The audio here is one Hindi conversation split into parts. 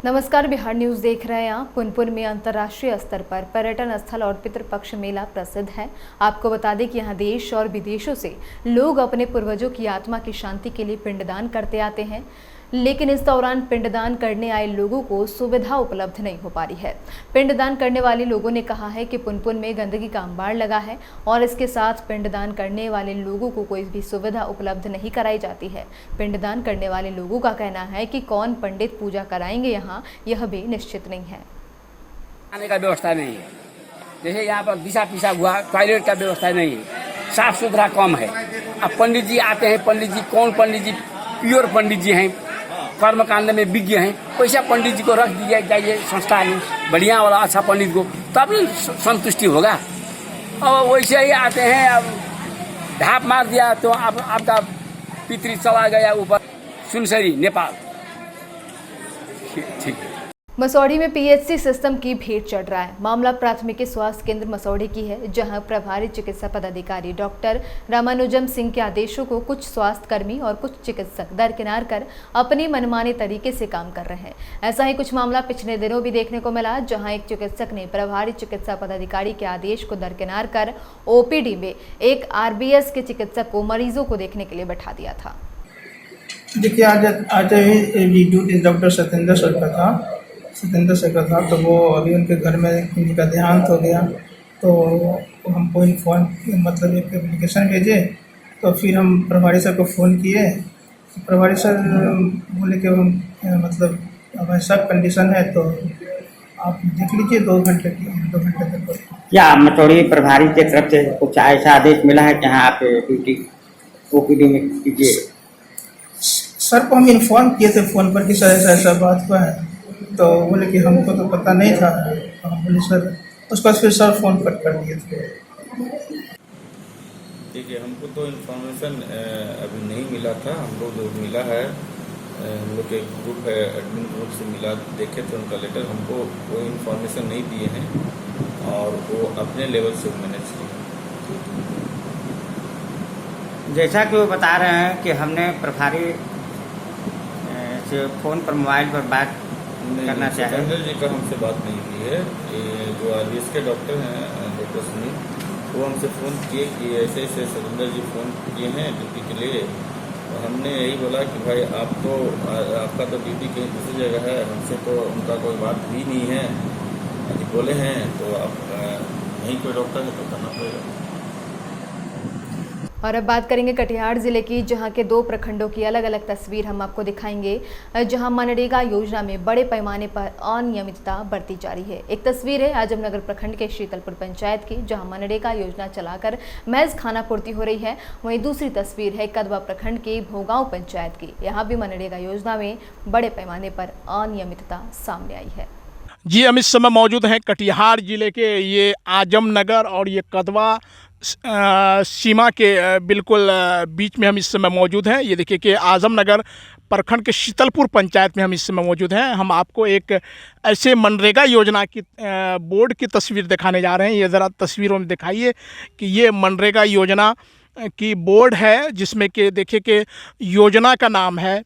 नमस्कार, बिहार न्यूज़ देख रहे हैं आप। पुनपुन में अंतर्राष्ट्रीय स्तर पर पर्यटन स्थल और पितृपक्ष मेला प्रसिद्ध है। आपको बता दें कि यहाँ देश और विदेशों से लोग अपने पूर्वजों की आत्मा की शांति के लिए पिंडदान करते आते हैं, लेकिन इस दौरान पिंडदान करने आए लोगों को सुविधा उपलब्ध नहीं हो पा रही है। पिंडदान करने वाले लोगों ने कहा है कि पुनपुन में गंदगी का अंबार लगा है और इसके साथ पिंडदान करने वाले लोगों को कोई भी सुविधा उपलब्ध नहीं कराई जाती है। पिंडदान करने वाले लोगों का कहना है कि कौन पंडित पूजा कराएंगे यहाँ, यह भी निश्चित नहीं है। आने का व्यवस्था नहीं है, जैसे यहाँ पर दिशा पिशा हुआ, टॉयलेट का व्यवस्था नहीं है, साफ सुथरा कम है। अब पंडित जी आते हैं, पंडित जी कौन पंडित जी प्योर पंडित जी हैं, कर्म कांड में विज्ञ हैं, वैसा पंडित जी को रख दिया जाइए संस्था में, बढ़िया वाला अच्छा पंडित को, तब संतुष्टि होगा। और वैसे ही आते हैं, अब ढाप मार दिया तो आपका पितृ चला गया ऊपर सुनसरी नेपाल। ठीक है। मसौढ़ी में पीएचसी सिस्टम की भीड़ चढ़ रहा है। मामला प्राथमिक स्वास्थ्य केंद्र मसौढ़ी की है, जहां प्रभारी चिकित्सा पदाधिकारी डॉक्टर रामानुजम सिंह के आदेशों को कुछ स्वास्थ्य कर्मी और कुछ चिकित्सक दरकिनार कर अपनी मनमाने तरीके से काम कर रहे हैं। ऐसा ही कुछ मामला पिछले दिनों भी देखने को मिला, जहां एक चिकित्सक ने प्रभारी चिकित्सा पदाधिकारी के आदेश को दरकिनार कर ओपीडी में एक आरबीएस के चिकित्सक को मरीजों को देखने के लिए बैठा दिया था। देखिए, आज ड्यूटी डॉक्टर सत्येंद्र सर का था, तो वो अभी उनके घर में उनका देहांत हो गया, तो हमको इन्फॉर्म मतलब एक एप्लीकेशन भेजे, तो फिर हम प्रभारी सर को फ़ोन किए। प्रभारी सर बोले कि हम मतलब अब ऐसा कंडीशन है तो आप देख लीजिए 2 घंटे तक। क्या मसौढ़ी प्रभारी की तरफ से कुछ ऐसा आदेश मिला है कि हाँ आप ड्यूटी ओपीडी में कीजिए? सर को हम इन्फॉर्म किए थे फ़ोन पर कि सर ऐसा बात हुआ है, तो बोले कि हमको तो पता नहीं था। तो हम बोले सर, उसके बाद फिर सर फ़ोन कट कर दिए थे। ठीक है, हमको तो इन्फॉर्मेशन अभी नहीं मिला था। हम लोग जो मिला है, हम लोग के ग्रुप है, एडमिन ग्रुप से मिला, देखे थे उनका लेटर, हमको कोई इन्फॉर्मेशन नहीं दिए हैं और वो अपने लेवल से मैनेज किए। जैसा कि वो बता रहे हैं कि हमने प्रभारी से फ़ोन पर मोबाइल पर बात करना चाहे। सत्येंद्र जी का हमसे बात नहीं की है। ये जो आरबीएस के डॉक्टर हैं, डॉक्टर सुनील, वो हमसे फ़ोन किए कि ऐसे ऐसे सत्येंद्र जी फ़ोन किए हैं ड्यूटी के लिए। तो हमने यही बोला कि भाई आप तो आपका तो ड्यूटी कहीं दूसरी जगह है, हमसे तो उनका कोई बात भी नहीं है। यदि बोले हैं तो आप नहीं कोई डॉक्टर है तो करना पड़ेगा। और अब बात करेंगे कटिहार जिले की, जहां के 2 प्रखंडों की अलग अलग तस्वीर हम आपको दिखाएंगे, जहां मनरेगा योजना में बड़े पैमाने पर अनियमितता बरती जा रही है। एक तस्वीर है आजमनगर प्रखंड के शीतलपुर पंचायत की, जहां मनरेगा योजना चलाकर महज खाना पूर्ति हो रही है। वहीं दूसरी तस्वीर है कदवा प्रखंड की भोगांव पंचायत की। यहाँ भी मनरेगा योजना में बड़े पैमाने पर अनियमितता सामने आई है। जी, हम इस समय मौजूद हैं कटिहार जिले के ये आजमनगर और ये कदवा सीमा के बिल्कुल बीच में हम इस समय मौजूद हैं। ये देखिए कि आजमनगर प्रखंड के शीतलपुर पंचायत में हम इस समय मौजूद हैं। हम आपको एक ऐसे मनरेगा योजना की बोर्ड की तस्वीर दिखाने जा रहे हैं। ये ज़रा तस्वीरों में दिखाइए कि ये मनरेगा योजना की बोर्ड है, जिसमें कि देखिए कि योजना का नाम है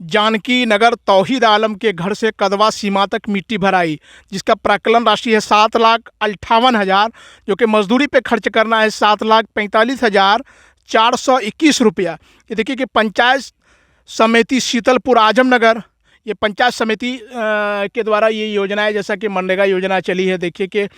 जानकी नगर तौहीद आलम के घर से कदवा सीमा तक मिट्टी भराई, जिसका प्राक्कलन राशि है 7,58,000, जो कि मजदूरी पे खर्च करना है 7,45,421 रुपया। ये देखिए कि पंचायत समिति शीतलपुर आजमनगर, ये पंचायत समिति के द्वारा ये योजना है, जैसा कि मनरेगा योजना चली है। देखिए कि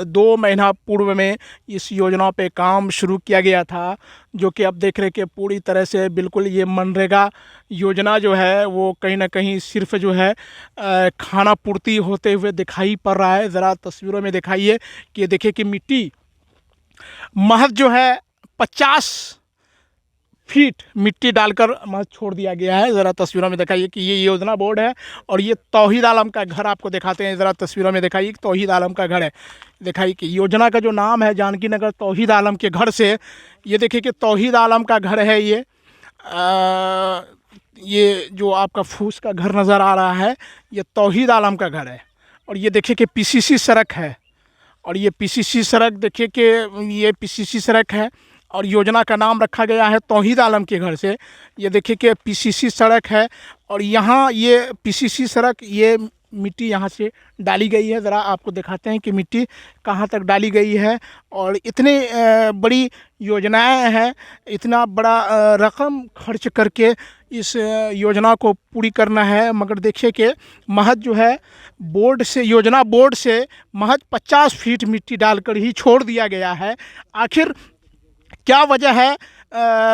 2 महीना पूर्व में इस योजना पे काम शुरू किया गया था, जो कि अब देख रहे कि पूरी तरह से बिल्कुल ये मनरेगा योजना जो है वो कहीं ना कहीं सिर्फ जो है खाना पूर्ति होते हुए दिखाई पड़ रहा है। ज़रा तस्वीरों में दिखाइए कि देखिए कि मिट्टी महज जो है 50 फीट मिट्टी डालकर महज छोड़ दिया गया है। ज़रा तस्वीरों में दिखाइए कि ये योजना बोर्ड है और ये तौहीद आलम का घर आपको दिखाते हैं। ज़रा तस्वीरों में दिखाइए कि तौहीद आलम का घर है। दिखाइए कि योजना का जो नाम है जानकी नगर तौहीद आलम के घर से, ये देखिए कि तौहीद आलम का घर है। ये जो आपका फूस का घर नज़र आ रहा है, ये तौहीद आलम का घर है। और ये देखिए कि पीसीसी सड़क है, और ये पीसीसी सड़क देखिए कि ये पीसीसी सड़क है और योजना का नाम रखा गया है तौहीद आलम के घर से। ये देखिए कि पीसीसी सड़क है और यहाँ ये पीसीसी सड़क, ये मिट्टी यहाँ से डाली गई है। ज़रा आपको दिखाते हैं कि मिट्टी कहाँ तक डाली गई है। और इतनी बड़ी योजनाएं हैं, इतना बड़ा रकम खर्च करके इस योजना को पूरी करना है, मगर देखिए कि महज जो है बोर्ड से, योजना बोर्ड से महज 50 फीट मिट्टी डालकर ही छोड़ दिया गया है। आखिर क्या वजह है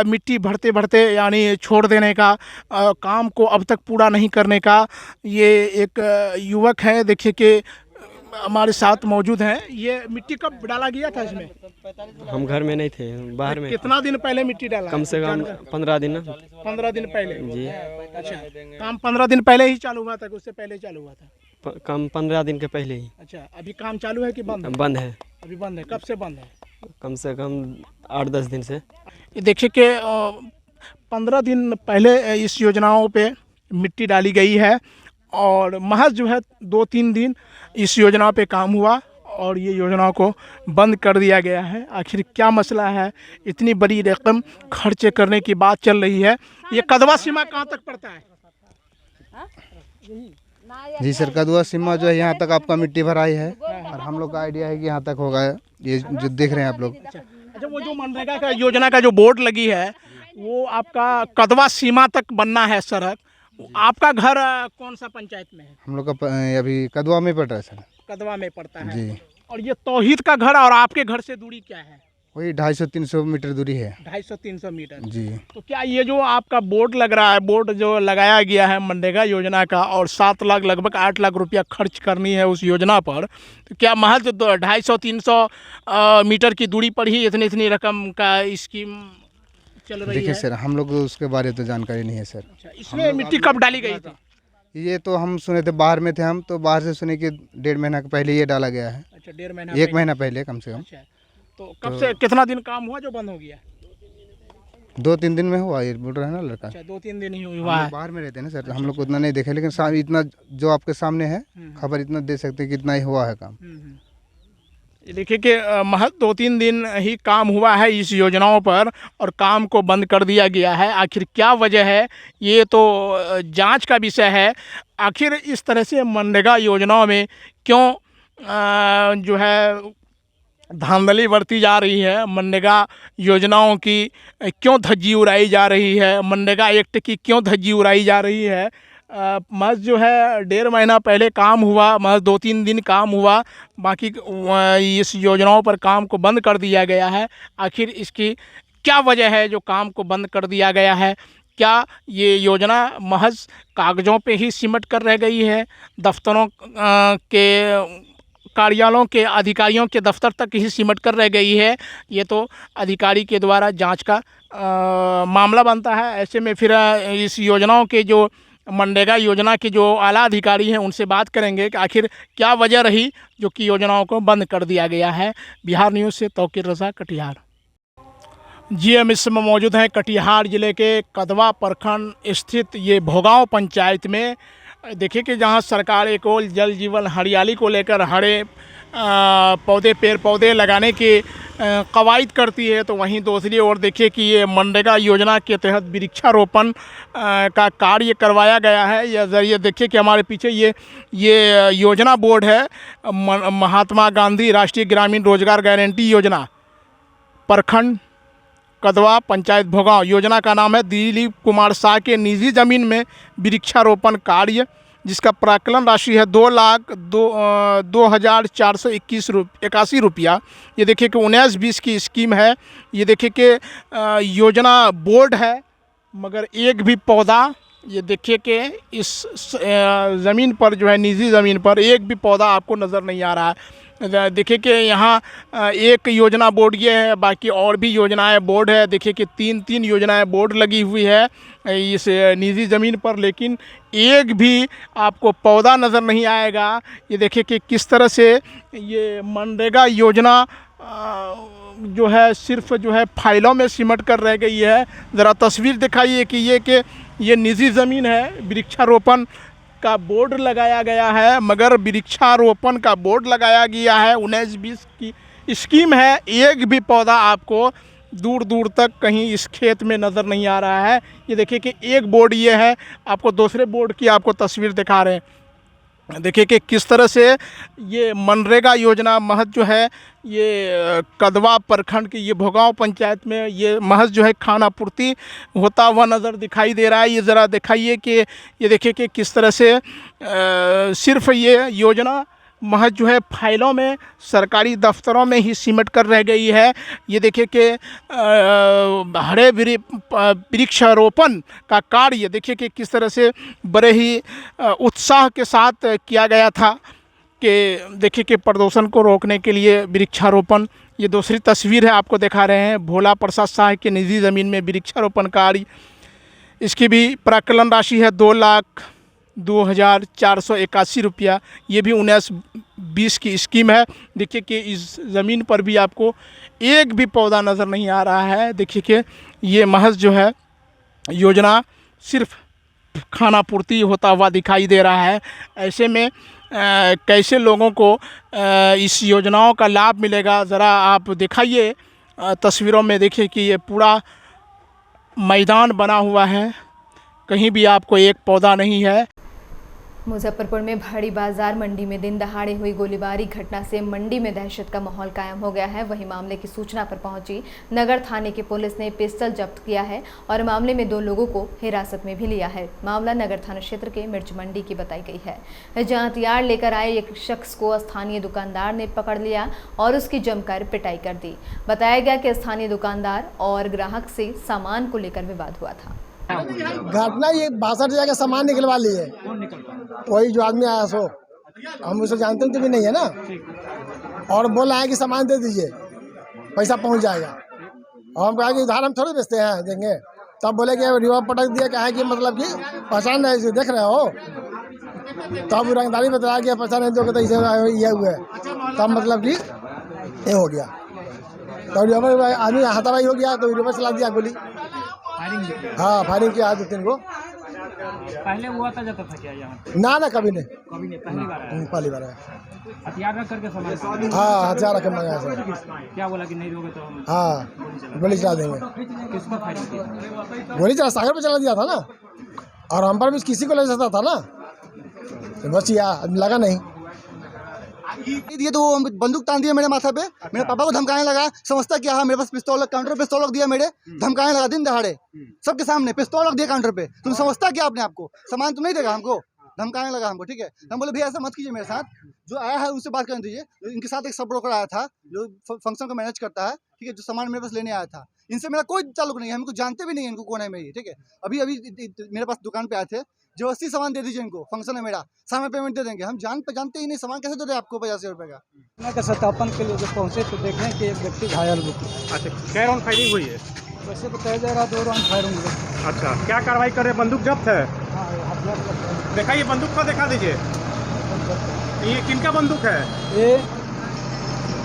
मिट्टी भरते भरते यानी छोड़ देने का, काम को अब तक पूरा नहीं करने का? ये एक युवक है, देखिए कि हमारे साथ मौजूद हैं। ये मिट्टी कब डाला गया था इसमें? हम घर में नहीं थे, बाहर में। कितना दिन पहले मिट्टी डाला? कम से कम 15 दिन। 15 दिन पहले जी। अच्छा, काम 15 दिन पहले ही चालू हुआ था, उससे पहले चालू हुआ था? कम 15 दिन के पहले ही। अच्छा, अभी काम चालू है कि बंद है? बंद है। अभी बंद है। कब से बंद है? कम से कम 8-10 दिन से। ये देखिए कि 15 दिन पहले इस योजनाओं पे मिट्टी डाली गई है और महज जो है 2-3 दिन इस योजना पे काम हुआ और ये योजना को बंद कर दिया गया है। आखिर क्या मसला है? इतनी बड़ी रकम खर्च करने की बात चल रही है। ये कदवा सीमा कहाँ तक पड़ता है? जी सर, कदवा सीमा जो है यहाँ तक आपका मिट्टी भराई है और हम लोग का आइडिया है कि यहाँ तक होगा, ये जो देख रहे हैं आप लोग। अच्छा, वो जो मनरेगा का योजना का जो बोर्ड लगी है वो आपका कदवा सीमा तक बनना है सड़क। आपका घर कौन सा पंचायत में है? हम लोग का अभी कदवा में पड़ रहा है सर। कदवा में पड़ता है जी। और ये तौहीद का घर और आपके घर से दूरी क्या है? वही 250-300 मीटर दूरी है। 250-300 मीटर जी। तो क्या ये जो आपका बोर्ड लग रहा है, बोर्ड जो लगाया गया है मनरेगा योजना का और 7 लाख लगभग 8 लाख रुपया खर्च करनी है उस योजना पर, तो क्या महज 250-300 मीटर की दूरी पर ही इतनी रकम का स्कीम चल रही है? देखिए सर, हम लोग को उसके बारे में तो जानकारी नहीं है सर। अच्छा, इसमें मिट्टी कब डाली गई थी? ये तो हम सुने थे, बाहर में थे हम, तो बाहर से सुने कि 1.5 महीना पहले ये डाला गया है। अच्छा, 1.5 महीना 1 महीना पहले कम से कम। अच्छा, तो कब से कितना दिन काम हुआ जो बंद हो गया? 2-3 दिन में हुआ, ये बोल रहा है ना लड़का। अच्छा, 2-3 दिन ही हुआ है। बाहर में रहते हैं ना सर, हम लोग को उतना नहीं देखे, लेकिन इतना जो आपके सामने है खबर, इतना दे सकते हैं कि इतना ही हुआ है काम। ये देखिए कि महज 2-3 दिन ही काम हुआ है इस योजनाओं पर और काम को बंद कर दिया गया है। आखिर क्या वजह है, ये तो जांच का विषय है। आखिर इस तरह से मनरेगा योजनाओं में क्यों जो है धांधली बरती जा रही है? मनरेगा योजनाओं की क्यों धज्जी उड़ाई जा रही है? मनरेगा एक्ट की क्यों धज्जी उड़ाई जा रही है? महज जो है 1.5 महीना पहले काम हुआ, महज 2-3 दिन काम हुआ, बाकी इस योजनाओं पर काम को बंद कर दिया गया है। आखिर इसकी क्या वजह है जो काम को बंद कर दिया गया है? क्या ये योजना महज कागज़ों पे ही सिमट कर रह गई है? दफ्तरों के कार्यालयों के अधिकारियों के दफ्तर तक ही सिमट कर रह गई है? ये तो अधिकारी के द्वारा जांच का मामला बनता है। ऐसे में फिर इस योजनाओं के जो मनरेगा योजना के जो आला अधिकारी हैं उनसे बात करेंगे कि आखिर क्या वजह रही जो कि योजनाओं को बंद कर दिया गया है। बिहार न्यूज़ से तौकीर रज़ा, कटिहार। जी, हम इस समय मौजूद हैं कटिहार ज़िले के कदवा प्रखंड स्थित ये भोगांव पंचायत में। देखिए कि जहां सरकार एक ओर जल जीवन हरियाली को लेकर हरे पौधे, पेड़ पौधे लगाने की कवायद करती है, तो वहीं दूसरी ओर देखिए कि ये मनरेगा योजना के तहत वृक्षारोपण का कार्य करवाया गया है। यह जरिए देखिए कि हमारे पीछे ये योजना बोर्ड है, महात्मा गांधी राष्ट्रीय ग्रामीण रोजगार गारंटी योजना, प्रखंड कदवा पंचायत भोगांव। योजना का नाम है दिलीप कुमार शाह के निजी ज़मीन में वृक्षारोपण कार्य, जिसका प्राक्कलन राशि है 2,02,481 रुपया। ये देखिए कि 19-20 की स्कीम है। ये देखिए कि योजना बोर्ड है, मगर एक भी पौधा, ये देखिए कि इस ज़मीन पर जो है निजी ज़मीन पर एक भी पौधा आपको नज़र नहीं आ रहा है। देखिए कि यहाँ एक योजना बोर्ड ये है, बाकी और भी योजनाएं बोर्ड है। देखिए कि 3 योजनाएं बोर्ड लगी हुई है इस निजी ज़मीन पर, लेकिन एक भी आपको पौधा नज़र नहीं आएगा। ये देखिए कि किस तरह से ये मनरेगा योजना जो है सिर्फ जो है फाइलों में सिमट कर रह गई है। ज़रा तस्वीर दिखाइए कि ये निजी ज़मीन है, वृक्षारोपण का बोर्ड लगाया गया है, मगर वृक्षारोपण का बोर्ड लगाया गया है, 19-20 की स्कीम है, एक भी पौधा आपको दूर दूर तक कहीं इस खेत में नज़र नहीं आ रहा है। ये देखिए कि एक बोर्ड ये है, आपको दूसरे बोर्ड की आपको तस्वीर दिखा रहे हैं। देखिए कि किस तरह से ये मनरेगा योजना महज जो है ये कदवा प्रखंड की ये भोगांव पंचायत में ये महज जो है खाना पूर्ति होता हुआ नज़र दिखाई दे रहा है। ये ज़रा दिखाइए कि ये देखिए कि किस तरह से सिर्फ ये योजना महज जो है फाइलों में सरकारी दफ्तरों में ही सिमट कर रह गई है। ये देखिए कि हरे वृक्षारोपण का कार्य देखिए कि किस तरह से बड़े ही उत्साह के साथ किया गया था कि देखिए कि प्रदूषण को रोकने के लिए वृक्षारोपण। ये दूसरी तस्वीर है आपको दिखा रहे हैं, भोला प्रसाद शाह की निजी ज़मीन में वृक्षारोपण कार्य। इसकी भी प्राक्कलन राशि है 2,02,481 रुपया। ये भी 19-20 की स्कीम है। देखिए कि इस ज़मीन पर भी आपको एक भी पौधा नज़र नहीं आ रहा है। देखिए कि ये महज जो है योजना सिर्फ खाना पूर्ति होता हुआ दिखाई दे रहा है। ऐसे में कैसे लोगों को इस योजनाओं का लाभ मिलेगा, ज़रा आप दिखाइए तस्वीरों में। देखिए कि ये पूरा मैदान बना हुआ है, कहीं भी आपको एक पौधा नहीं है। मुजफ्फरपुर में भाड़ी बाजार मंडी में दिन दहाड़े हुई गोलीबारी घटना से मंडी में दहशत का माहौल कायम हो गया है। वहीं मामले की सूचना पर पहुंची नगर थाने की पुलिस ने पिस्टल जब्त किया है और मामले में 2 लोगों को हिरासत में भी लिया है। मामला नगर थाना क्षेत्र के मिर्च मंडी की बताई गई है, जहां हथियार लेकर आए एक शख्स को स्थानीय दुकानदार ने पकड़ लिया और उसकी जमकर पिटाई कर दी। बताया गया कि स्थानीय दुकानदार और ग्राहक से सामान को लेकर विवाद हुआ था। घटना ये 62 जगह सामान निकलवा लिए, वही जो आदमी आया सो, हम उसे जानते तो भी नहीं है ना, और बोल रहा है कि सामान दे दीजिए पैसा पहुंच जाएगा। और हम कहा कि उधार हम थोड़े बेचते हैं, देंगे। तब बोले कि रिवॉल्वर पटक दिया, कहा कि मतलब कि पहचान नहीं है, देख रहे हो। तब रंगदारी बताया कि पहचान नहीं दोगे तो इसे ये हुए, तब मतलब कि ये हो गया। तो रिवॉल्वर आदमी हाथापाई हो गया तो रिवॉल्वर चला दिया गोली। हाँ, फायरिंग किया 2-3 को। पहले हुआ था जाता था क्या यहाँ? ना कभी नहीं, पहली बार है। हथियार रख करके समझ? हाँ, हथियार रख मंगाया सर। क्या बोला कि नहीं दोगे तो हम गोली चला देंगे। किसको फायरिंग किया? गोली चला सागर पे चला दिया था ना, और हम पर भी किसी को ले जाता था ना, तो बस लगा नहीं। ये तो वो बंदूक तान दिया मेरे माथा पे, मेरे पापा को धमकाने लगा। समझता क्या है, मेरे पास पिस्तौल, काउंटर पे पिस्तौल रख दिया, मेरे धमकाने लगा दिन दहाड़े सबके सामने पिस्तौल रख दिया काउंटर पे। तुम समझता क्या अपने आपको, सामान तुम नहीं देगा हमको, धमकाने लगा हमको। ठीक है, हम बोले भैया ऐसा मत कीजिए, मेरे साथ जो आया है उनसे बात करने दीजिए। इनके साथ एक सब ब्रोकर आया था जो फंक्शन को मैनेज करता है, ठीक है, जो सामान मेरे पास लेने आया था। इनसे मेरा कोई ताल्लुक नहीं है, हमको जानते भी नहीं है इनको कौन है मेरी। ठीक है, अभी मेरे पास दुकान पे आए थे, जो 80 सामान दे दीजिए इनको, फंक्शन है मेरा, सामान पेमेंट दे देंगे। हम जानते ही नहीं, सामान कैसे दे रहे आपको 85 रुपये का। सत्यापन के लिए जब पहुँचे तो देखें कि एक व्यक्ति घायल हुआ। अच्छा, क्या राउंड फायरिंग हुई है? वैसे बताया जा रहा 2 राउंड फायरिंग हुई। अच्छा, क्या कार्रवाई कर रहे हैं? बंदूक जब्त है? हाँ, देखा, ये बंदूक का दिखा दीजिए। ये किनका बंदूक है? ये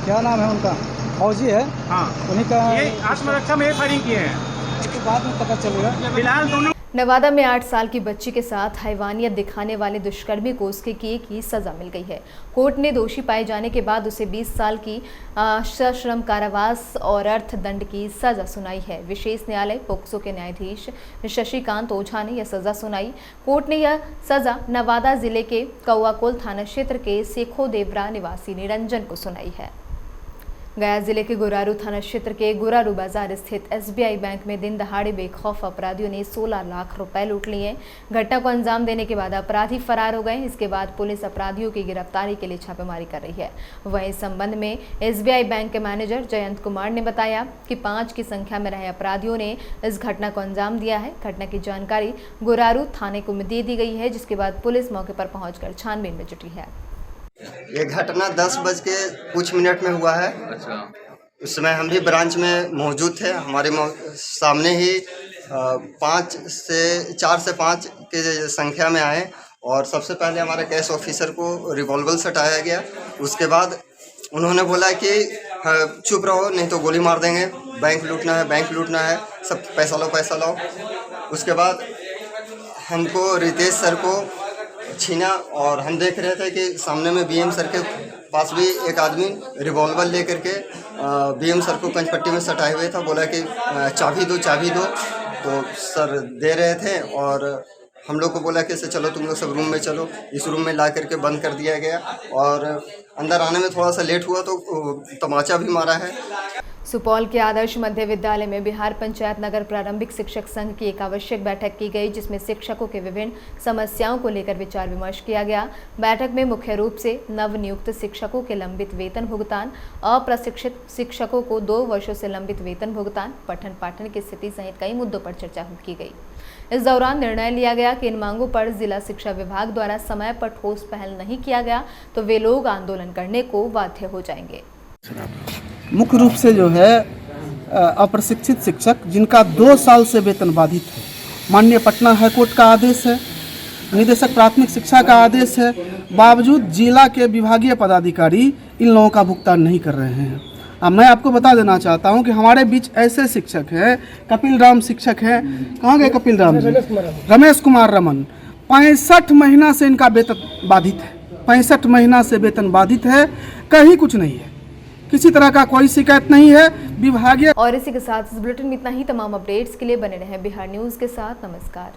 क्या नाम है उनका? फौजी है। हाँ, उन्हीं का। ये आत्मरक्षा में फायरिंग किए हैं, उसके बाद में पता चलेगा। फिलहाल दोनों। नवादा में 8 साल की बच्ची के साथ हैवानियत दिखाने वाले दुष्कर्मी को उसके किए की सजा मिल गई है। कोर्ट ने दोषी पाए जाने के बाद उसे 20 साल की सश्रम कारावास और अर्थदंड की सजा सुनाई है। विशेष न्यायालय पोक्सो के न्यायाधीश शशिकांत ओझा ने यह सजा सुनाई। कोर्ट ने यह सजा नवादा जिले के कौआकोल थाना क्षेत्र के सेखो देवरा निवासी निरंजन को सुनाई है। गया जिले के गुरारू थाना क्षेत्र के गुरारू बाजार स्थित SBI बैंक में दिन दहाड़े बेखौफ अपराधियों ने 16 लाख रुपए लूट लिए। घटना को अंजाम देने के बाद अपराधी फरार हो गए। इसके बाद पुलिस अपराधियों की गिरफ्तारी के लिए छापेमारी कर रही है। वहीं इस संबंध में SBI बैंक के मैनेजर जयंत कुमार ने बताया कि 5 की संख्या में रहे अपराधियों ने इस घटना को अंजाम दिया है। घटना की जानकारी गुरारू थाने को दे दी गई है, जिसके बाद पुलिस मौके पर पहुंचकर छानबीन में जुटी है। ये घटना 10:कुछ में हुआ है। अच्छा। उस समय हम भी ब्रांच में मौजूद थे। हमारे सामने ही 4 से 5 के संख्या में आए और सबसे पहले हमारे कैश ऑफिसर को रिवॉल्वर सटाया गया। उसके बाद उन्होंने बोला कि चुप रहो नहीं तो गोली मार देंगे, बैंक लूटना है, सब पैसा लाओ। उसके बाद हमको रितेश सर को छीना और हम देख रहे थे कि सामने में BM सर के पास भी एक आदमी रिवॉल्वर लेकर के बीएम सर को कंचपट्टी में सटाए हुए था। बोला कि चाबी दो चाबी दो, तो सर दे रहे थे और हम लोग को बोला कि चलो तुम लोग सब रूम में चलो। इस रूम में ला करके बंद कर दिया गया और अंदर आने में थोड़ा सा लेट हुआ तो तमाचा भी मारा है। सुपौल के आदर्श मध्य विद्यालय में बिहार पंचायत नगर प्रारंभिक शिक्षक संघ की एक आवश्यक बैठक की गई, जिसमें शिक्षकों के विभिन्न समस्याओं को लेकर विचार विमर्श किया गया। बैठक में मुख्य रूप से नवनियुक्त शिक्षकों के लंबित वेतन भुगतान, अप्रशिक्षित शिक्षकों को 2 वर्षों से लंबित वेतन भुगतान, पठन पाठन की स्थिति सहित कई मुद्दों पर चर्चा की गई। इस दौरान निर्णय लिया गया कि इन मांगों पर जिला शिक्षा विभाग द्वारा समय पर ठोस पहल नहीं किया गया तो वे लोग आंदोलन करने को बाध्य हो जाएंगे। मुख्य रूप से जो है अप्रशिक्षित शिक्षक जिनका 2 साल से वेतन बाधित है, माननीय पटना हाईकोर्ट का आदेश है, निदेशक प्राथमिक शिक्षा का आदेश है, बावजूद जिला के विभागीय पदाधिकारी इन लोगों का भुगतान नहीं कर रहे हैं। अब मैं आपको बता देना चाहता हूं कि हमारे बीच ऐसे शिक्षक हैं, कपिल राम शिक्षक हैं, कहाँ गए कपिल राम जी? रमेश कुमार रमन, 65 महीना से इनका वेतन बाधित है, 65 महीना से वेतन बाधित है, कहीं कुछ नहीं है, किसी तरह का कोई शिकायत नहीं है विभागीय। और इसी के साथ इस बुलेटिन में इतना ही। तमाम अपडेट्स के लिए बने रहें बिहार न्यूज़ के साथ। नमस्कार।